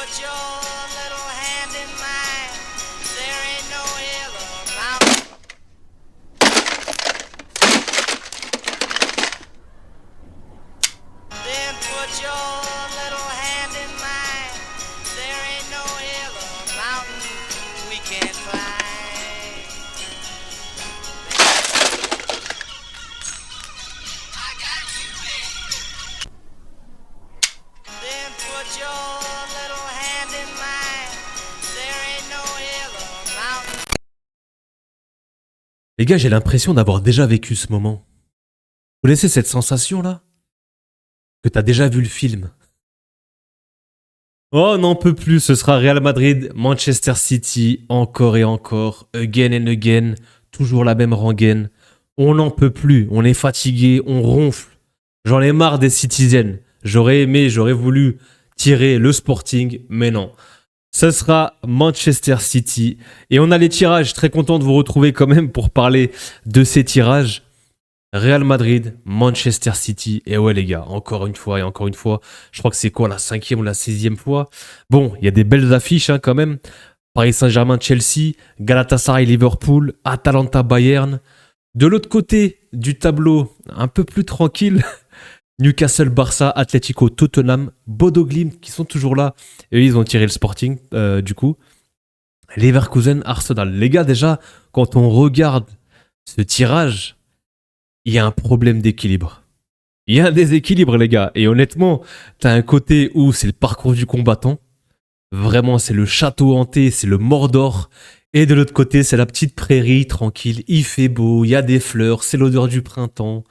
put your little hand in mine. There ain't no hill or mountain. Then put your little hand in mine. There ain't no hill or mountain we can't climb. I got you, baby. Then put your little hand in mine. There ain't no hill or mountain. Les gars, j'ai l'impression d'avoir déjà vécu ce moment. Vous connaissez cette sensation-là? Que t'as déjà vu le film. Oh, n'en peut plus, ce sera Real Madrid, Manchester City, encore et encore, again and again, toujours la même rengaine. On n'en peut plus, on est fatigué, on ronfle. J'en ai marre des Citizens. J'aurais aimé, j'aurais voulu tirer le Sporting, mais non. Ce sera Manchester City. Et on a les tirages, très content de vous retrouver quand même pour parler de ces tirages. Real Madrid, Manchester City, et ouais les gars, encore une fois et encore une fois, je crois que c'est quoi la 5e ou la 6e fois. Bon, il y a des belles affiches quand même, Paris Saint-Germain, Chelsea, Galatasaray, Liverpool, Atalanta, Bayern. De l'autre côté du tableau, un peu plus tranquille, Newcastle, Barça, Atlético, Tottenham, Bodo Glimt qui sont toujours là, et eux, ils ont tiré le Sporting du coup. Leverkusen, Arsenal. Les gars déjà, quand on regarde ce tirage, il y a un problème d'équilibre. Il y a un déséquilibre, les gars. Et honnêtement, t'as un côté où c'est le parcours du combattant. Vraiment, c'est le château hanté, c'est le Mordor. Et de l'autre côté, c'est la petite prairie tranquille. Il fait beau, il y a des fleurs, c'est l'odeur du printemps.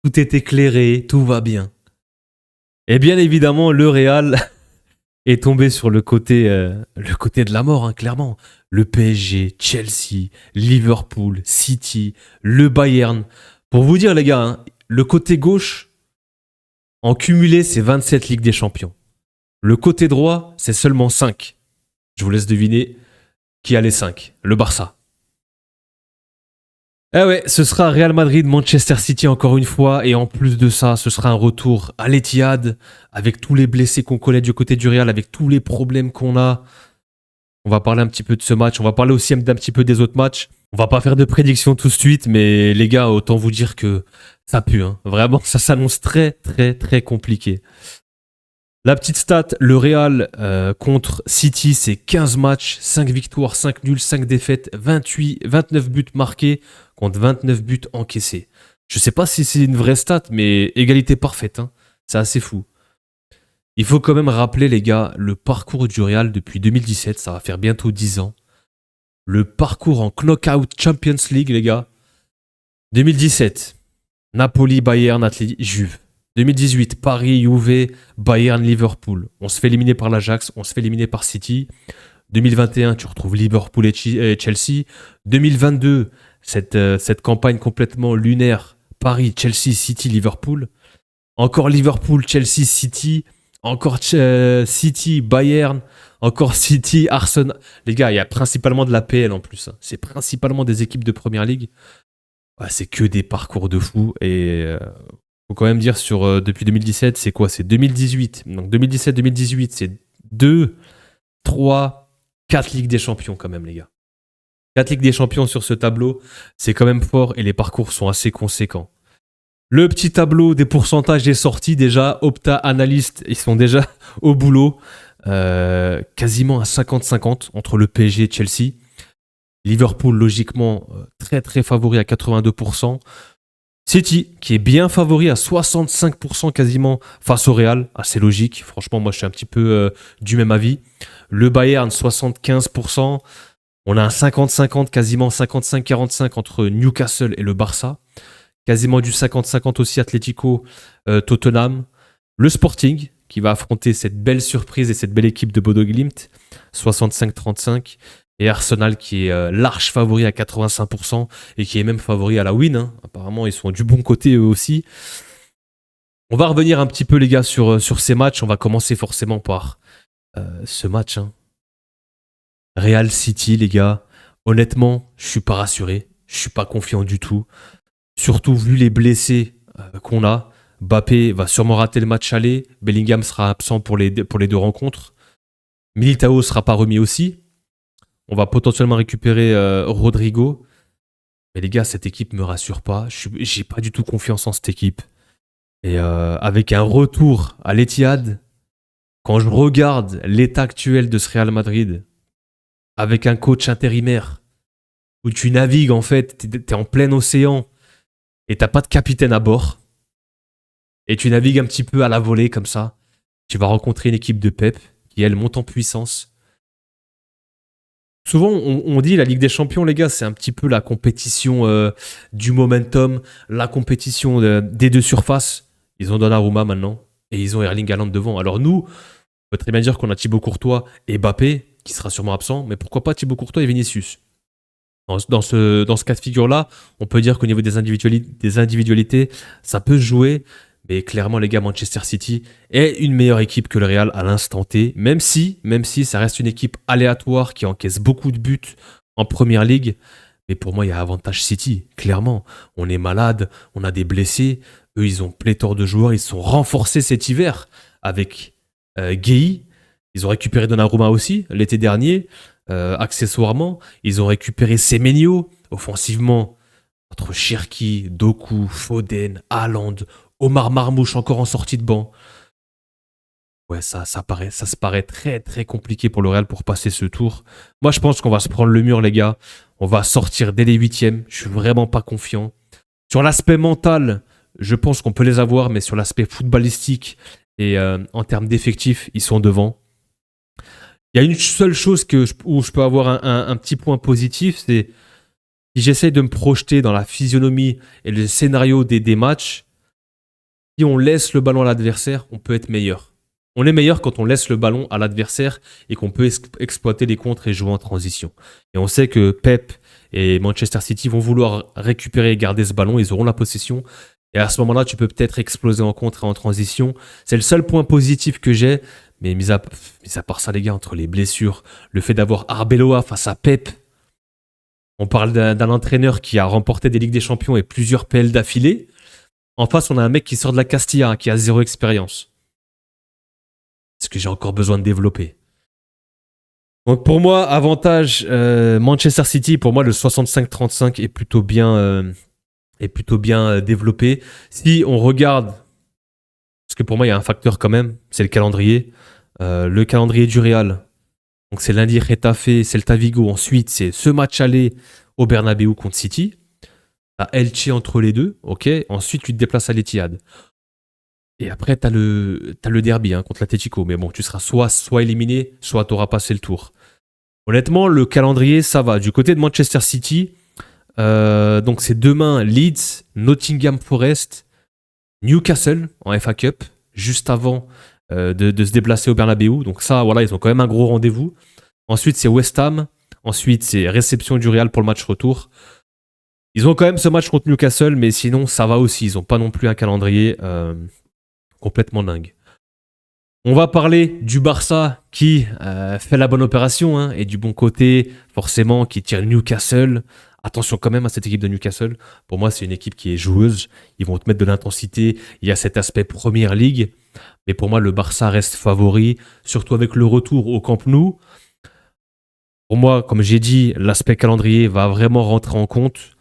Tout est éclairé, tout va bien. Et bien évidemment, le Real est tombé sur le côté de la mort, hein, clairement. Le PSG, Chelsea, Liverpool, City, le Bayern. Pour vous dire, les gars, hein, le côté gauche, en cumulé, c'est 27 Ligues des Champions. Le côté droit, c'est seulement 5. Je vous laisse deviner qui a les 5. Le Barça. Eh ouais, ce sera Real Madrid, Manchester City encore une fois. Et en plus de ça, ce sera un retour à l'Etihad, avec tous les blessés qu'on connaît du côté du Real, avec tous les problèmes qu'on a. On va parler un petit peu de ce match. On va parler aussi d'un petit peu des autres matchs. On va pas faire de prédictions tout de suite, mais les gars, autant vous dire que ça pue. Hein. Vraiment, ça s'annonce très, très, très compliqué. La petite stat, le Real contre City, c'est 15 matchs, 5 victoires, 5 nuls, 5 défaites, 29 buts marqués contre 29 buts encaissés. Je sais pas si c'est une vraie stat, mais égalité parfaite. Hein. C'est assez fou. Il faut quand même rappeler, les gars, le parcours du Real depuis 2017, ça va faire bientôt 10 ans. Le parcours en Knockout Champions League, les gars. 2017, Napoli, Bayern, Atleti, Juve. 2018, Paris, Juve, Bayern, Liverpool. On se fait éliminer par l'Ajax, on se fait éliminer par City. 2021, tu retrouves Liverpool et Chelsea. 2022, cette campagne complètement lunaire. Paris, Chelsea, City, Liverpool. Encore Liverpool, Chelsea, City. Encore City, Bayern. Encore City, Arsenal. Les gars, il y a principalement de la PL en plus. Hein. C'est principalement des équipes de Première Ligue. Ouais, c'est que des parcours de fou. Et faut quand même dire depuis 2017, c'est quoi? C'est 2018. Donc 2017-2018, c'est 2, 3, 4 Ligues des Champions quand même, les gars. 4 Ligues des Champions sur ce tableau, c'est quand même fort et les parcours sont assez conséquents. Le petit tableau des pourcentages des sorties, déjà, Opta, Analyst, ils sont déjà au boulot. Quasiment à 50-50 entre le PSG et Chelsea. Liverpool, logiquement, très très favori à 82%. City, qui est bien favori à 65% quasiment face au Real. Assez logique. Franchement, moi, je suis un petit peu du même avis. Le Bayern, 75%. On a un 50-50, quasiment 55-45 entre Newcastle et le Barça. Quasiment du 50-50 aussi Atlético, Tottenham. Le Sporting, qui va affronter cette belle surprise et cette belle équipe de Bodo Glimt, 65-35. Et Arsenal qui est large favori à 85% et qui est même favori à la win. Hein. Apparemment, ils sont du bon côté eux aussi. On va revenir un petit peu, les gars, sur ces matchs. On va commencer forcément par ce match. Hein. Real City, les gars. Honnêtement, je suis pas rassuré. Je suis pas confiant du tout. Surtout vu les blessés qu'on a. Mbappé va sûrement rater le match aller. Bellingham sera absent pour les deux rencontres. Militao sera pas remis aussi. On va potentiellement récupérer Rodrigo. Mais les gars, cette équipe me rassure pas. J'ai pas du tout confiance en cette équipe. Et avec un retour à l'Etihad, quand je regarde l'état actuel de ce Real Madrid, avec un coach intérimaire, où tu navigues en fait, t'es en plein océan, et t'as pas de capitaine à bord, et tu navigues un petit peu à la volée comme ça, tu vas rencontrer une équipe de Pep, qui elle monte en puissance. Souvent, on dit la Ligue des Champions, les gars, c'est un petit peu la compétition du momentum, la compétition des deux surfaces. Ils ont Donnarumma maintenant et ils ont Erling Haaland devant. Alors nous, on peut très bien dire qu'on a Thibaut Courtois et Mbappé, qui sera sûrement absent, mais pourquoi pas Thibaut Courtois et Vinicius? Dans ce cas de figure-là, on peut dire qu'au niveau des individualités, ça peut se jouer. Mais clairement, les gars, Manchester City est une meilleure équipe que le Real à l'instant T, même si ça reste une équipe aléatoire qui encaisse beaucoup de buts en Première Ligue. Mais pour moi, il y a avantage City, clairement. On est malade, on a des blessés. Eux, ils ont pléthore de joueurs. Ils se sont renforcés cet hiver avec Gueye. Ils ont récupéré Donnarumma aussi l'été dernier, accessoirement. Ils ont récupéré Semenyo offensivement. Entre Cherki, Doku, Foden, Haaland, Omar Marmouche encore en sortie de banc. Ouais, ça se paraît très très compliqué pour le Real pour passer ce tour. Moi, je pense qu'on va se prendre le mur, les gars. On va sortir dès les huitièmes. Je suis vraiment pas confiant. Sur l'aspect mental, je pense qu'on peut les avoir, mais sur l'aspect footballistique et en termes d'effectifs, ils sont devant. Il y a une seule chose où je peux avoir un petit point positif, c'est si j'essaye de me projeter dans la physionomie et le scénario des matchs. Si on laisse le ballon à l'adversaire, on peut être meilleur. On est meilleur quand on laisse le ballon à l'adversaire et qu'on peut exploiter les contres et jouer en transition. Et on sait que Pep et Manchester City vont vouloir récupérer et garder ce ballon, ils auront la possession. Et à ce moment-là, tu peux peut-être exploser en contre et en transition. C'est le seul point positif que j'ai. Mais mis à part ça, les gars, entre les blessures, le fait d'avoir Arbeloa face à Pep, on parle d'un entraîneur qui a remporté des Ligues des Champions et plusieurs PL d'affilée. En face, on a un mec qui sort de la Castilla, qui a zéro expérience. Est-ce que j'ai encore besoin de développer? Donc pour moi, avantage Manchester City, pour moi le 65-35 est plutôt bien développé. Si on regarde, parce que pour moi il y a un facteur quand même, c'est le calendrier. Le calendrier du Real. Donc c'est lundi Getafe, Celta Vigo. Ensuite c'est ce match aller au Bernabéu contre City. T'as Elche entre les deux, ok. Ensuite, tu te déplaces à l'Etihad. Et après, t'as le derby contre l'Atlético. Mais bon, tu seras soit éliminé, soit t'auras passé le tour. Honnêtement, le calendrier, ça va. Du côté de Manchester City, donc c'est demain Leeds, Nottingham Forest, Newcastle en FA Cup, juste avant de se déplacer au Bernabéu. Donc ça, voilà, ils ont quand même un gros rendez-vous. Ensuite, c'est West Ham. Ensuite, c'est réception du Real pour le match retour. Ils ont quand même ce match contre Newcastle, mais sinon, ça va aussi. Ils n'ont pas non plus un calendrier complètement dingue. On va parler du Barça qui fait la bonne opération et du bon côté, forcément, qui tire Newcastle. Attention quand même à cette équipe de Newcastle. Pour moi, c'est une équipe qui est joueuse. Ils vont te mettre de l'intensité. Il y a cet aspect Première Ligue. Mais pour moi, le Barça reste favori, surtout avec le retour au Camp Nou. Pour moi, comme j'ai dit, l'aspect calendrier va vraiment rentrer en compte.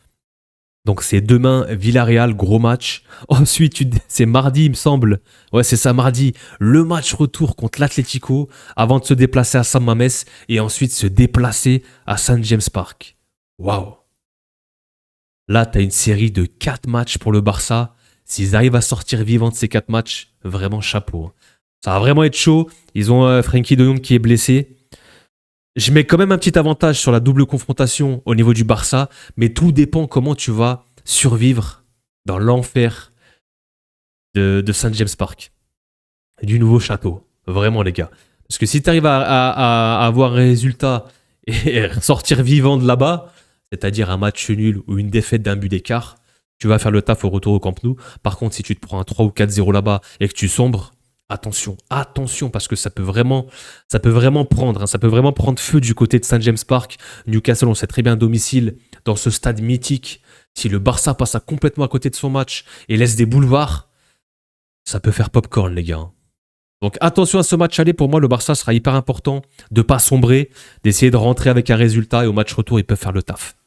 Donc c'est demain, Villarreal, gros match. Ensuite, c'est mardi, il me semble. Ouais, c'est ça, mardi. Le match retour contre l'Atlético avant de se déplacer à San Mamés et ensuite se déplacer à St. James Park. Waouh. Là, tu as une série de 4 matchs pour le Barça. S'ils arrivent à sortir vivants de ces 4 matchs, vraiment chapeau. Ça va vraiment être chaud. Ils ont Frenkie de Jong qui est blessé. Je mets quand même un petit avantage sur la double confrontation au niveau du Barça, mais tout dépend comment tu vas survivre dans l'enfer de St. James Park, du nouveau château. Vraiment, les gars. Parce que si tu arrives à avoir un résultat et sortir vivant de là-bas, c'est-à-dire un match nul ou une défaite d'un but d'écart, tu vas faire le taf au retour au Camp Nou. Par contre, si tu te prends un 3 ou 4-0 là-bas et que tu sombres, attention, parce que ça peut vraiment prendre, ça peut vraiment prendre feu du côté de St. James Park. Newcastle, on sait très bien, domicile dans ce stade mythique. Si le Barça passe complètement à côté de son match et laisse des boulevards, ça peut faire popcorn, les gars. Donc attention à ce match aller, pour moi le Barça sera hyper important de pas sombrer, d'essayer de rentrer avec un résultat et au match retour ils peuvent faire le taf.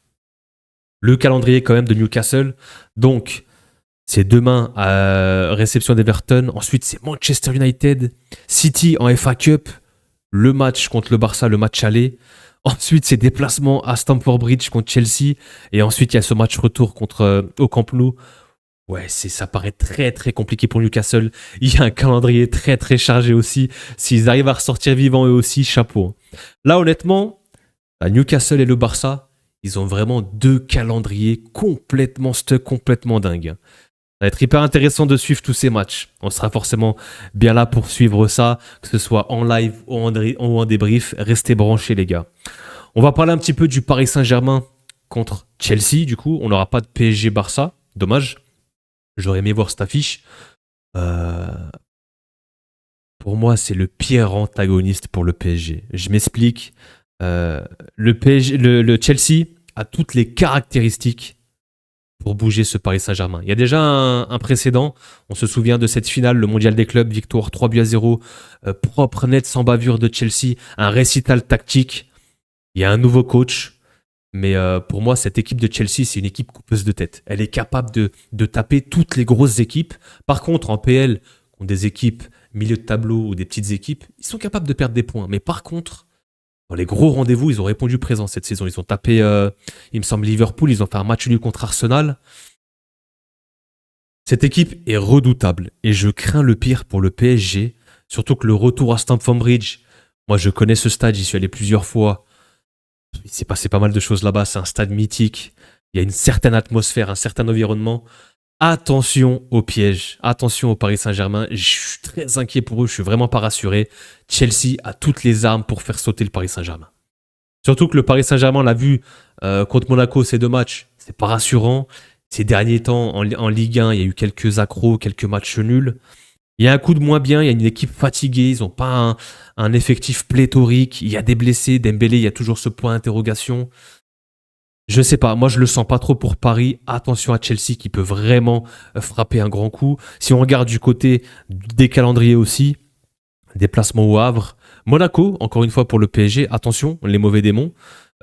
Le calendrier quand même de Newcastle, donc c'est demain à réception d'Everton, ensuite c'est Manchester United, City en FA Cup, le match contre le Barça, le match aller, ensuite c'est déplacement à Stamford Bridge contre Chelsea et ensuite il y a ce match retour contre au Camp Nou. Ouais, ça paraît très très compliqué pour Newcastle. Il y a un calendrier très très chargé aussi. S'ils arrivent à ressortir vivants eux aussi, chapeau. Là, honnêtement, à Newcastle et le Barça, ils ont vraiment deux calendriers complètement stuck, complètement dingues. Ça va être hyper intéressant de suivre tous ces matchs. On sera forcément bien là pour suivre ça, que ce soit en live ou en débrief. Restez branchés, les gars. On va parler un petit peu du Paris Saint-Germain contre Chelsea, du coup. On n'aura pas de PSG-Barça. Dommage. J'aurais aimé voir cette affiche. Pour moi, c'est le pire antagoniste pour le PSG. Je m'explique. Le Chelsea a toutes les caractéristiques pour bouger ce Paris Saint-Germain. Il y a déjà un précédent. On se souvient de cette finale, le mondial des clubs, victoire 3-0, propre, net, sans bavure de Chelsea, un récital tactique. Il y a un nouveau coach. Mais pour moi, cette équipe de Chelsea, c'est une équipe coupeuse de tête. Elle est capable de taper toutes les grosses équipes. Par contre, en PL, contre des équipes milieu de tableau ou des petites équipes, ils sont capables de perdre des points. Mais par contre, dans les gros rendez-vous, ils ont répondu présent cette saison. Ils ont tapé, il me semble, Liverpool. Ils ont fait un match nul contre Arsenal. Cette équipe est redoutable. Et je crains le pire pour le PSG. Surtout que le retour à Stamford Bridge, moi, je connais ce stade. J'y suis allé plusieurs fois. Il s'est passé pas mal de choses là-bas, c'est un stade mythique, il y a une certaine atmosphère, un certain environnement. Attention au piège, attention au Paris Saint-Germain, je suis très inquiet pour eux, je suis vraiment pas rassuré. Chelsea a toutes les armes pour faire sauter le Paris Saint-Germain. Surtout que le Paris Saint-Germain, on l'a vu contre Monaco, ces deux matchs, c'est pas rassurant. Ces derniers temps, en Ligue 1, il y a eu quelques accros, quelques matchs nuls. Il y a un coup de moins bien, il y a une équipe fatiguée, ils n'ont pas un effectif pléthorique, il y a des blessés, Dembélé, il y a toujours ce point d'interrogation. Je sais pas, moi je le sens pas trop pour Paris. Attention à Chelsea qui peut vraiment frapper un grand coup. Si on regarde du côté des calendriers aussi, déplacement au Havre, Monaco, encore une fois pour le PSG, attention, les mauvais démons.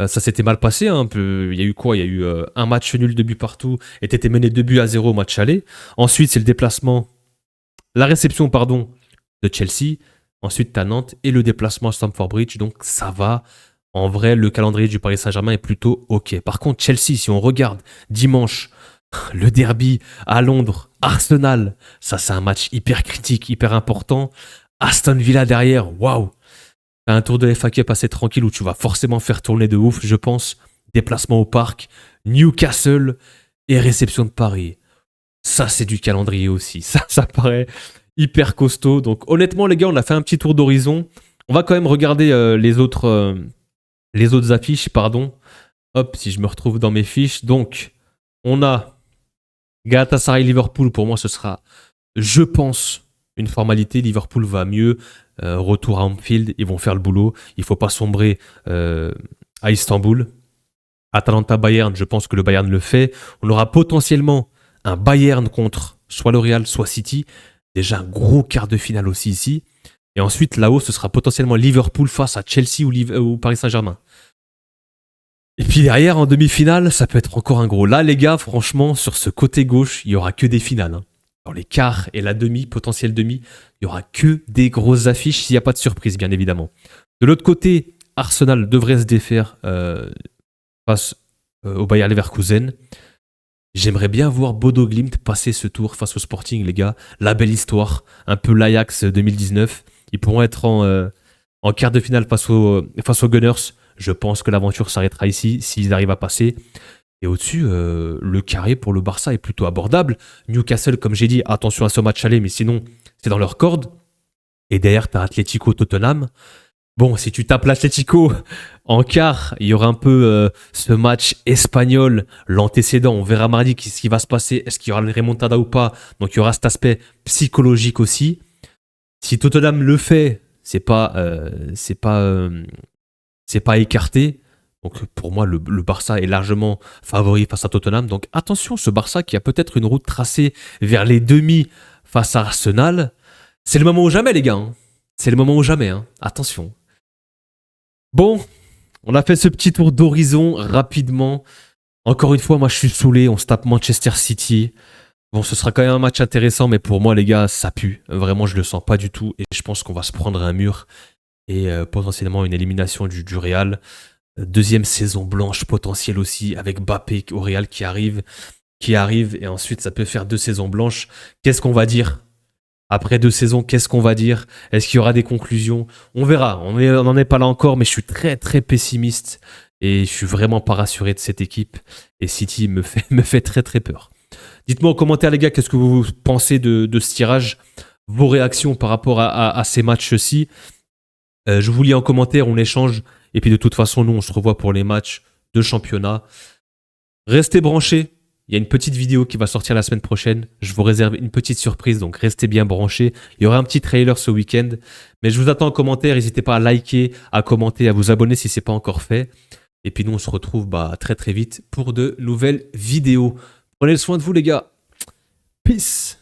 Ça s'était mal passé un peu. Il y a eu quoi? Il y a eu un match nul, 2 buts partout, et t'étais mené 2-0 au match aller. Ensuite, c'est le déplacement. La réception, de Chelsea. Ensuite, tu as Nantes et le déplacement à Stamford Bridge. Donc, ça va. En vrai, le calendrier du Paris Saint-Germain est plutôt OK. Par contre, Chelsea, si on regarde dimanche, le derby à Londres, Arsenal, ça, c'est un match hyper critique, hyper important. Aston Villa derrière, waouh! T'as un tour de FA Cup assez tranquille où tu vas forcément faire tourner de ouf, je pense. Déplacement au parc, Newcastle et réception de Paris. Ça, c'est du calendrier aussi. Ça paraît hyper costaud. Donc, honnêtement, les gars, on a fait un petit tour d'horizon. On va quand même regarder les autres affiches, pardon. Hop, si je me retrouve dans mes fiches. Donc, on a Galatasaray-Liverpool. Pour moi, ce sera, je pense, une formalité. Liverpool va mieux. Retour à Anfield, ils vont faire le boulot. Il ne faut pas sombrer à Istanbul. Atalanta-Bayern, je pense que le Bayern le fait. On aura potentiellement un Bayern contre soit le Real, soit City. Déjà un gros quart de finale aussi ici. Et ensuite, là-haut, ce sera potentiellement Liverpool face à Chelsea ou Paris Saint-Germain. Et puis derrière, en demi-finale, ça peut être encore un gros. Là, les gars, franchement, sur ce côté gauche, il n'y aura que des finales. Hein. Dans les quarts et la demi, potentielle demi, il n'y aura que des grosses affiches s'il n'y a pas de surprise, bien évidemment. De l'autre côté, Arsenal devrait se défaire face au Bayer Leverkusen. J'aimerais bien voir Bodo Glimt passer ce tour face au Sporting, les gars. La belle histoire, un peu l'Ajax 2019. Ils pourront être en quart de finale face aux Gunners. Je pense que l'aventure s'arrêtera ici, s'ils arrivent à passer. Et au-dessus, le carré pour le Barça est plutôt abordable. Newcastle, comme j'ai dit, attention à ce match aller, mais sinon, c'est dans leur corde. Et derrière, tu as Atlético Tottenham. Bon, si tu tapes l'Atlético en quart, il y aura un peu ce match espagnol, l'antécédent. On verra mardi ce qui va se passer. Est-ce qu'il y aura une remontada ou pas? Donc, il y aura cet aspect psychologique aussi. Si Tottenham le fait, c'est pas écarté. Donc, pour moi, le Barça est largement favori face à Tottenham. Donc, attention, ce Barça qui a peut-être une route tracée vers les demi face à Arsenal. C'est le moment ou jamais, les gars. Hein. C'est le moment ou jamais, hein. Attention. Bon, on a fait ce petit tour d'horizon rapidement. Encore une fois, moi je suis saoulé, on se tape Manchester City. Bon, ce sera quand même un match intéressant, mais pour moi les gars, ça pue. Vraiment, je le sens pas du tout et je pense qu'on va se prendre un mur et potentiellement une élimination du Real. Deuxième saison blanche potentielle aussi avec Mbappé au Real qui arrive et ensuite ça peut faire 2 saisons blanches. Qu'est-ce qu'on va dire après 2 saisons? Qu'est-ce qu'on va dire? Est-ce qu'il y aura des conclusions? On verra. On n'en est pas là encore, mais je suis très très pessimiste et je suis vraiment pas rassuré de cette équipe. Et City me fait très très peur. Dites-moi en commentaire les gars, qu'est-ce que vous pensez de ce tirage? Vos réactions par rapport à ces matchs-ci. Je vous lis en commentaire, on échange. Et puis de toute façon, nous on se revoit pour les matchs de championnat. Restez branchés. Il y a une petite vidéo qui va sortir la semaine prochaine. Je vous réserve une petite surprise, donc restez bien branchés. Il y aura un petit trailer ce week-end. Mais je vous attends en commentaire. N'hésitez pas à liker, à commenter, à vous abonner si ce n'est pas encore fait. Et puis nous, on se retrouve très très vite pour de nouvelles vidéos. Prenez soin de vous les gars. Peace.